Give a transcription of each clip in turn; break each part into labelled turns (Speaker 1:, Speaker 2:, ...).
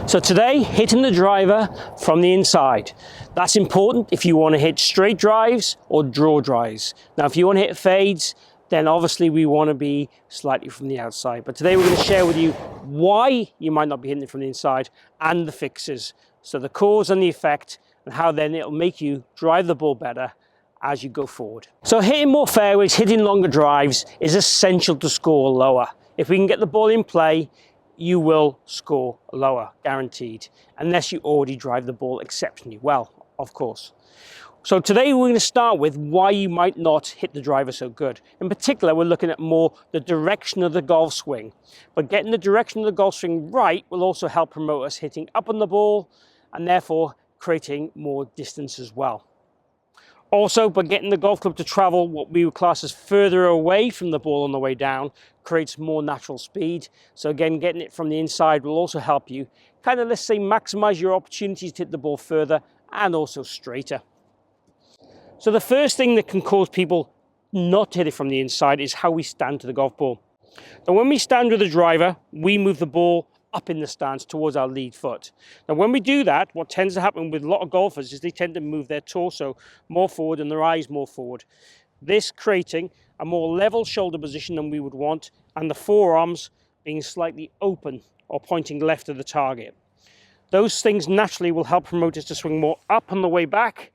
Speaker 1: So today, hitting the driver from the inside. That's important if you want to hit straight drives or draw drives. Now, if you want to hit fades, then obviously we want to be slightly from the outside. But today we're going to share with you why you might not be hitting it from the inside and the fixes. So the cause and the effect, and how then it'll make you drive the ball better as you go forward. So hitting more fairways, hitting longer drives is essential to score lower. If we can get the ball in play, you will score lower, guaranteed, unless you already drive the ball exceptionally well, of course. So today we're going to start with why you might not hit the driver so good. In particular, we're looking at more the direction of the golf swing. But getting the direction of the golf swing right will also help promote us hitting up on the ball and therefore creating more distance as well. Also, by getting the golf club to travel what we would class as further away from the ball on the way down creates more natural speed. So again, getting it from the inside will also help you kind of, let's say, maximize your opportunities to hit the ball further and also straighter. So the first thing that can cause people not to hit it from the inside is how we stand to the golf ball. Now, when we stand with the driver, we move the ball up in the stance towards our lead foot. Now, when we do that, what tends to happen with a lot of golfers is they tend to move their torso more forward and their eyes more forward. This creating a more level shoulder position than we would want, and the forearms being slightly open or pointing left of the target. Those things naturally will help promote us to swing more up on the way back,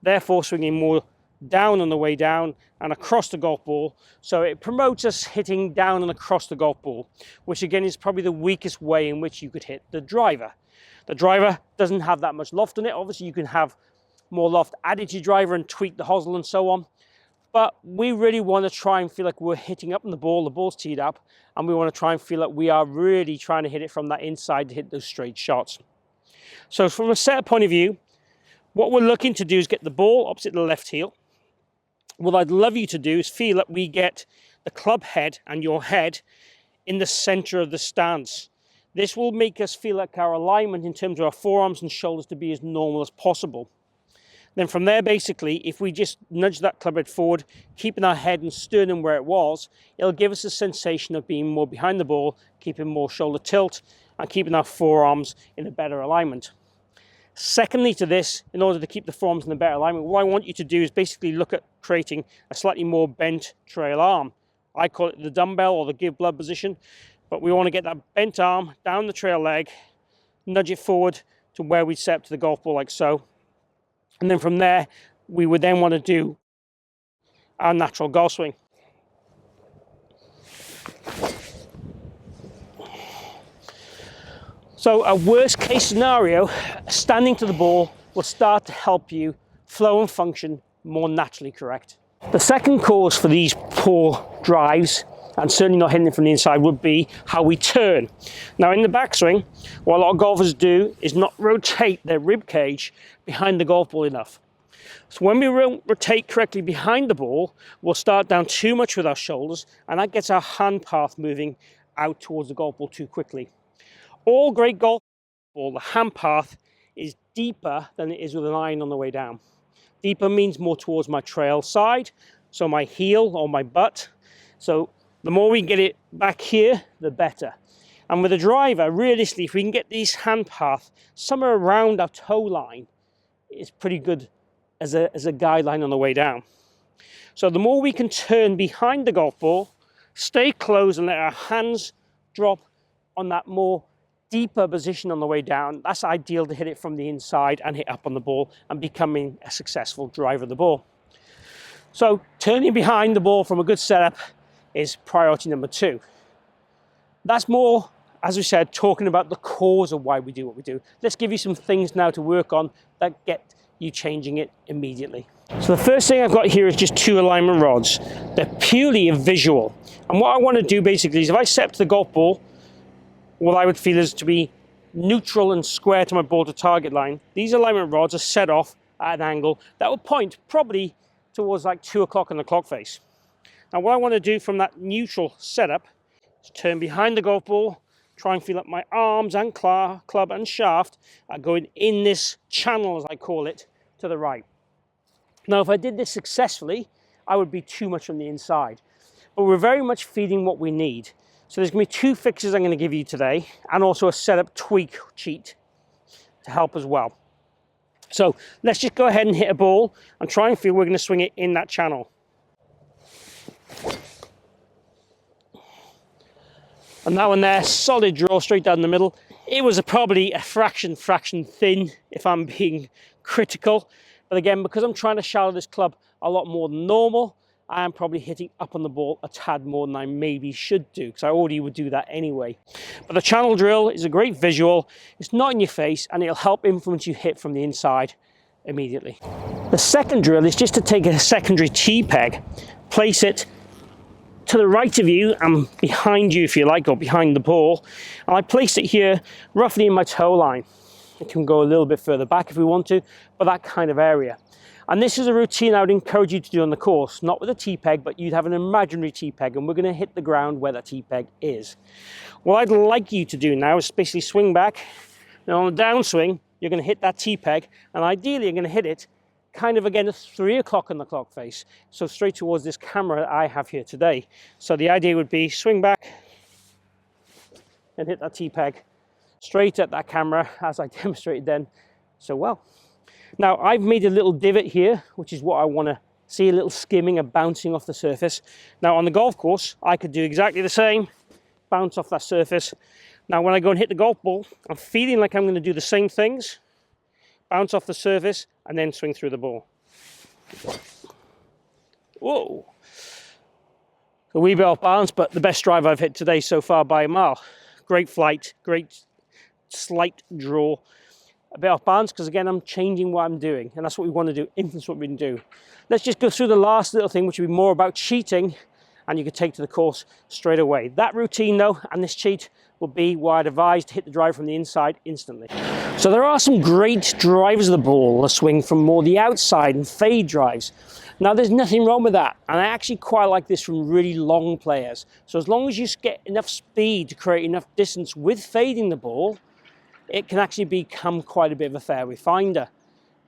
Speaker 1: therefore swinging more down on the way down and across the golf ball. So it promotes us hitting down and across the golf ball, which again is probably the weakest way in which you could hit the driver. The driver doesn't have that much loft in it. Obviously you can have more loft added to your driver and tweak the hosel and so on. But we really want to try and feel like we're hitting up on the ball's teed up, and we want to try and feel like we are really trying to hit it from that inside to hit those straight shots. So from a setup point of view, what we're looking to do is get the ball opposite the left heel. What I'd love you to do is feel that we get the club head and your head in the center of the stance. This will make us feel like our alignment in terms of our forearms and shoulders to be as normal as possible. Then from there, basically, if we just nudge that club head forward, keeping our head and sternum where it was, it'll give us a sensation of being more behind the ball, keeping more shoulder tilt, and keeping our forearms in a better alignment. Secondly to this, in order to keep the forearms in a better alignment, what I want you to do is basically look at creating a slightly more bent trail arm. I call it the dumbbell or the give blood position, but we want to get that bent arm down the trail leg, nudge it forward to where we set up to the golf ball like so. And then from there, we would then want to do our natural golf swing. So a worst case scenario, standing to the ball will start to help you flow and function more naturally correct. The second cause for these poor drives, and certainly not hitting it from the inside, would be how we turn. Now in the backswing, what a lot of golfers do is not rotate their rib cage behind the golf ball enough. So when we rotate correctly behind the ball, we'll start down too much with our shoulders, and that gets our hand path moving out towards the golf ball too quickly. All great golf ball, the hand path is deeper than it is with an iron on the way down. Deeper means more towards my trail side, so my heel or my butt. So the more we get it back here, the better. And with a driver, realistically, if we can get this hand path somewhere around our toe line, it's pretty good as a guideline on the way down. So the more we can turn behind the golf ball, stay close and let our hands drop on that more deeper position on the way down, that's ideal to hit it from the inside and hit up on the ball and becoming a successful driver of the ball. So turning behind the ball from a good setup is priority number 2. That's more, as we said, talking about the cause of why we do what we do. Let's give you some things now to work on that get you changing it immediately. So the first thing I've got here is just 2 alignment rods. They're purely a visual. And what I want to do basically is if I set up to the golf ball, what I would feel is to be neutral and square to my ball to target line, these alignment rods are set off at an angle that will point probably towards like 2 o'clock on the clock face. Now what I want to do from that neutral setup is turn behind the golf ball, try and feel like my arms and club and shaft are going in this channel, as I call it, to the right. Now if I did this successfully, I would be too much on the inside. But we're very much feeding what we need. So there's going to be 2 fixes I'm going to give you today, and also a setup tweak cheat to help as well. So let's just go ahead and hit a ball and try and feel we're going to swing it in that channel. And that one there, solid draw straight down the middle. It was probably a fraction thin, if I'm being critical. But again, because I'm trying to shallow this club a lot more than normal, I am probably hitting up on the ball a tad more than I maybe should do, because I already would do that anyway. But the channel drill is a great visual. It's not in your face, and it'll help influence you hit from the inside immediately. The second drill is just to take a secondary tee peg, place it to the right of you and behind you if you like, or behind the ball, and I placed it here roughly in my toe line. It can go a little bit further back if we want to, but that kind of area. And this is a routine I would encourage you to do on the course, not with a tee peg, but you'd have an imaginary tee peg, and we're going to hit the ground where that tee peg is. What I'd like you to do now is basically swing back. Now on the downswing, you're going to hit that tee peg, and ideally you're going to hit it kind of again at 3 o'clock on the clock face, so straight towards this camera I have here today. So the idea would be swing back and hit that tee peg straight at that camera as I demonstrated then so well. Now I've made a little divot here, which is what I want to see, a little skimming and bouncing off the surface. Now on the golf course I could do exactly the same, bounce off that surface. Now when I go and hit the golf ball, I'm feeling like I'm going to do the same things, bounce off the surface and then swing through the ball. Whoa! A wee bit off balance, but the best drive I've hit today so far by a mile. Great flight, great slight draw. A bit off balance because again I'm changing what I'm doing, and that's what we want to do, influence what we can do. Let's just go through the last little thing, which will be more about cheating, and you can take to the course straight away. That routine though, and this cheat, will be what I'd advise to hit the drive from the inside instantly. So there are some great drivers of the ball that swing from more the outside and fade drives. Now there's nothing wrong with that, and I actually quite like this from really long players. So as long as you get enough speed to create enough distance with fading the ball, it can actually become quite a bit of a fairway finder.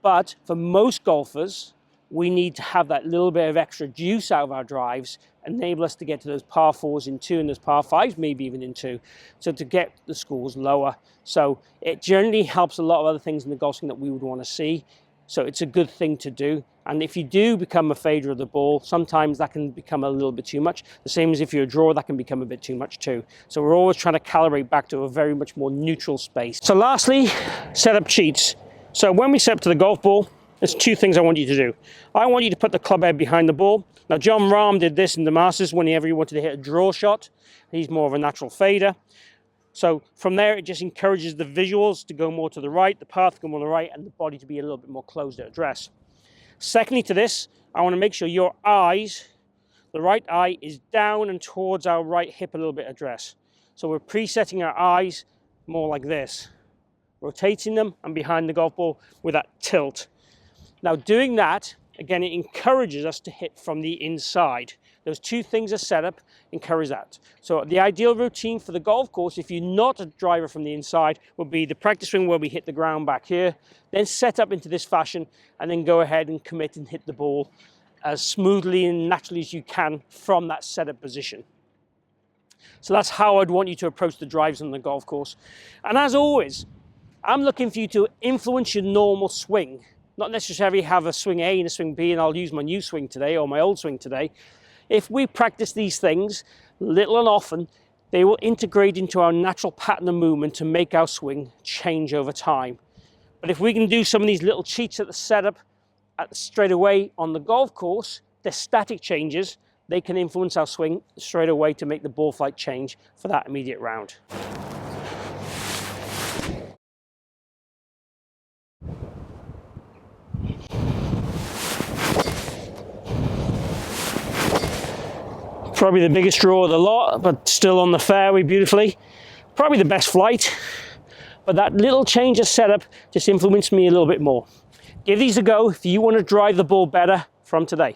Speaker 1: But for most golfers, we need to have that little bit of extra juice out of our drives, enable us to get to those par 4s in 2 and those par 5s maybe even in 2, so to get the scores lower. So it generally helps a lot of other things in the golf swing that we would want to see. So it's a good thing to do. And if you do become a fader of the ball, sometimes that can become a little bit too much. The same as if you're a drawer, that can become a bit too much too. So we're always trying to calibrate back to a very much more neutral space. So lastly, setup cheats. So when we set up to the golf ball, there's 2 things I want you to do. I want you to put the club head behind the ball. Now John Rahm did this in the Masters whenever he wanted to hit a draw shot. He's more of a natural fader. So from there, it just encourages the visuals to go more to the right, the path to go more to the right, and the body to be a little bit more closed at address. Secondly to this, I want to make sure your eyes, the right eye is down and towards our right hip a little bit address. So we're presetting our eyes more like this, rotating them and behind the golf ball with that tilt. Now doing that, again, it encourages us to hit from the inside. Those 2 things are set up, encourage that. So the ideal routine for the golf course, if you're not a driver from the inside, would be the practice swing where we hit the ground back here, then set up into this fashion, and then go ahead and commit and hit the ball as smoothly and naturally as you can from that setup position. So that's how I'd want you to approach the drives on the golf course. And as always, I'm looking for you to influence your normal swing. Not necessarily have a swing A and a swing B, and I'll use my new swing today or my old swing today. If we practice these things little and often, they will integrate into our natural pattern of movement to make our swing change over time. But if we can do some of these little cheats at the setup straight away on the golf course, they're static changes, they can influence our swing straight away to make the ball flight change for that immediate round. Probably the biggest draw of the lot, but still on the fairway beautifully. Probably the best flight, but that little change of setup just influenced me a little bit more. Give these a go if you want to drive the ball better from today.